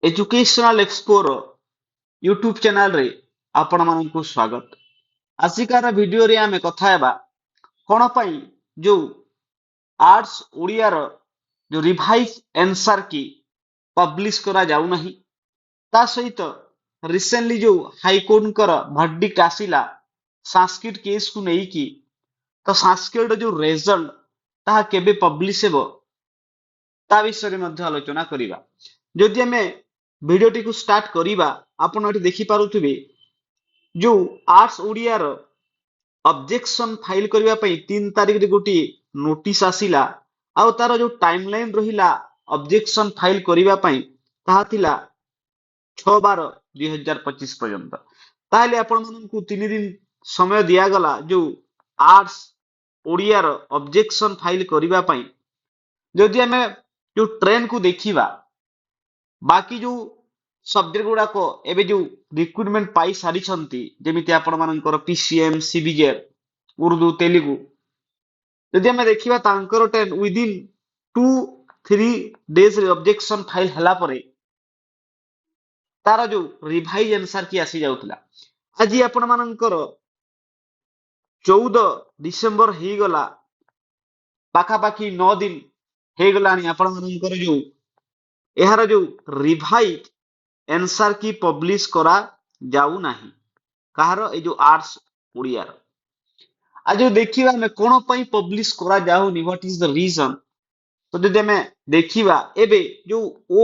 Educational एक्सपोर YouTube channel रे आपण मानकु स्वागत। आजिकार वीडियो रे आमे कथा हेबा कोन पई जो आर्ट्स ओडिया रो जो रिवाइज आंसर की पब्लिश करा जाउ नहीं ता सहित रिसेंटली जो हाई कोर्ट कर वर्डिक्ट आसिला संस्कृत केस को नहीं की तो संस्कृत जो रिजल्ट ताहा केबे पब्लिश हेबो ता विषय मध्ये आलोचना करिबा। जदि आमे भिडियोटी को स्टार्ट करिबा आपण एठी देखि पारुथिबे जो आर्ट्स ओडिया रो ऑब्जेक्शन फाइल करबा पई 3 तारिख रे गोटी नोटिस आसिला आउ तार जो टाइमलाइन रहिला ऑब्जेक्शन फाइल करबा पई ताहा थिला 6/12/2025 पर्यंत। ताहले आपण मानकु 3 दिन समय दिया गला जो आर्ट्स ओडिया रो ऑब्जेक्शन फाइल करबा पई। जदि आमे जो ट्रेंड को देखिबा बाकी जो सब्जेक्ट गुड़ाक एबे जो रिक्रुटमेंट पाई सारी छंती जेमिति आपण मानकर पीसीएम सीबीजेड उर्दू तेलुगु जदि हमें देखिबा तांकर 10 विदिन 2-3 डेज रे ऑब्जेक्शन फाइल हला परे तार जो रिवाइज आंसर की आसी जाउतला। आज आपण मानकर 14 डिसेंबर हे गला पाखा पाखी 9 दिन हे गलानी आपण मानकर जो एहार जो रिवाइज आंसर की पब्लिश करा जाऊ नाही कहार ए जो आर्ट्स ओडिया रो। आज देखिबा हमें कोन पई पब्लिश करा जाउनी व्हाट इज द रीजन। तो जदि हमें देखिबा एबे जो ओ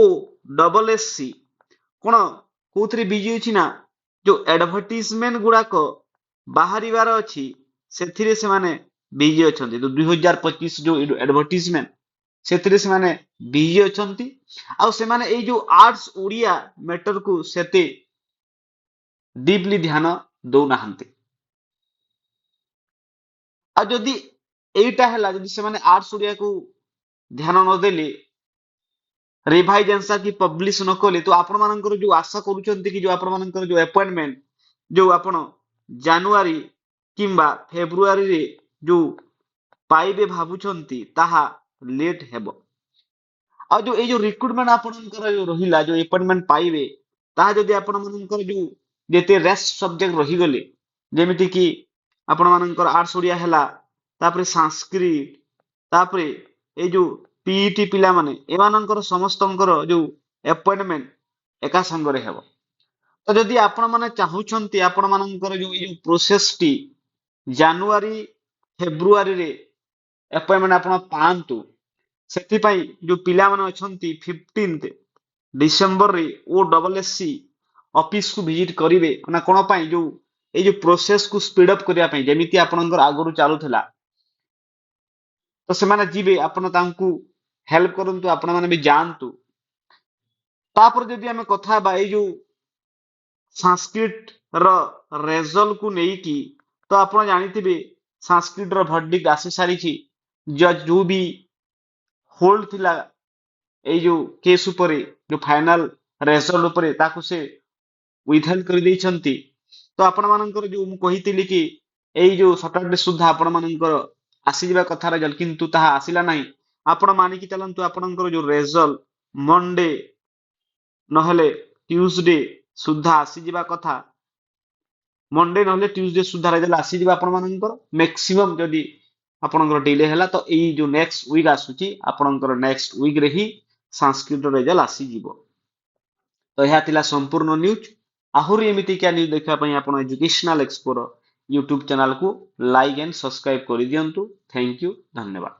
डबल एस सी कोन कोथरे बिजी अछि ना जो एडवर्टाइजमेंट गुडा को बाहरिवार अछि सेथिरे से माने बिजी अछंती। तो 2025 जो एडवर्टाइजमेंट सेथिरे से माने बिजी अछंती आ से माने ए जो आर्ट्स ओडिया मैटर को सेते डीपली ध्यान दो नाहंती। आ जदि एटा हला जदि से माने आर्ट्स ओडिया को ध्यान न देले रिवाइज आंसर की पब्लिश न कले तो आपण मानकर जो आशा करूचंती कि जो आपण मानकर जो अपॉइंटमेंट जो आपण जनवरी किंबा फेब्रुआरी रे जो पाइबे भाबुचंती ताहा लेट हेबो। आ जो ए जो रिक्रुटमेंट आपनकर जो रहिला जो अपॉइंटमेंट पाइबे ताहा जदि आपण मानकर जो जेते रेस्ट सब्जेक्ट रही गले जेमिति कि आपण मानकर आर्ट्स ओडिया हला तापरे संस्कृत तापरे ए जो पीईटी पिला माने एमानकर समस्तंकर जो अपॉइंटमेंट एका संगरे हेबो। तो जदि आपण माने चाहुचंती आपण मानकर जो a process T January February रे अपॉइंटमेंट आपण पांतु सेति पई जो पिला माने अछंती 15 डिसेंबर रे O double S C office को विजिट करिवे ना कोन पई जो ए जो प्रोसेस को स्पीड अप करिया पई जेमिति आपनकर आगरु चालुथला तो से माने जीवे आपण तांकू हेल्प करंतु आपण माने भी जानतु। तापर जदि हमें कथा बा ए जो संस्कृत रो रिजल्ट को नेई की तो आपण जानिथिबे संस्कृत रो वर्डिक्ट आसी सारी छी जज जो भी होल्ड थिला ए जो केस उपरे जो फाइनल रिजल्ट उपरे ताकू से विथहेल्ड कर दै छंती। तो आपण मानकर जो मु कहितिली कि ए जो सैटरडे सुद्धा आपण मानकर आसी जिबा कथा रिजल्ट किंतु ताहा आसिला नाही। आपण मानि कि चलंतु आपणकर जो रिजल्ट मंडे नहले ट्यूसडे सुद्धा आसी जिबा कथा मंडे नहले ट्यूसडे सुद्धा रिजल्ट आसी जिबा आपण मानकर मैक्सिमम जदी आपणकर डिले हला तो ए जो नेक्स्ट वीक आसुची आपणकर नेक्स्ट वीक रे ही संस्कृत रिजल्ट आसी जिवो। तो यह थिला संपूर्ण न्यूज। आहुरी एमिति क्या न्यूज देखा पई आपण एजुकेशनल एक्सप्लोरर यूट्यूब चैनल को लाइक एंड सब्सक्राइब कर दियंतु। थैंक यू धन्यवाद।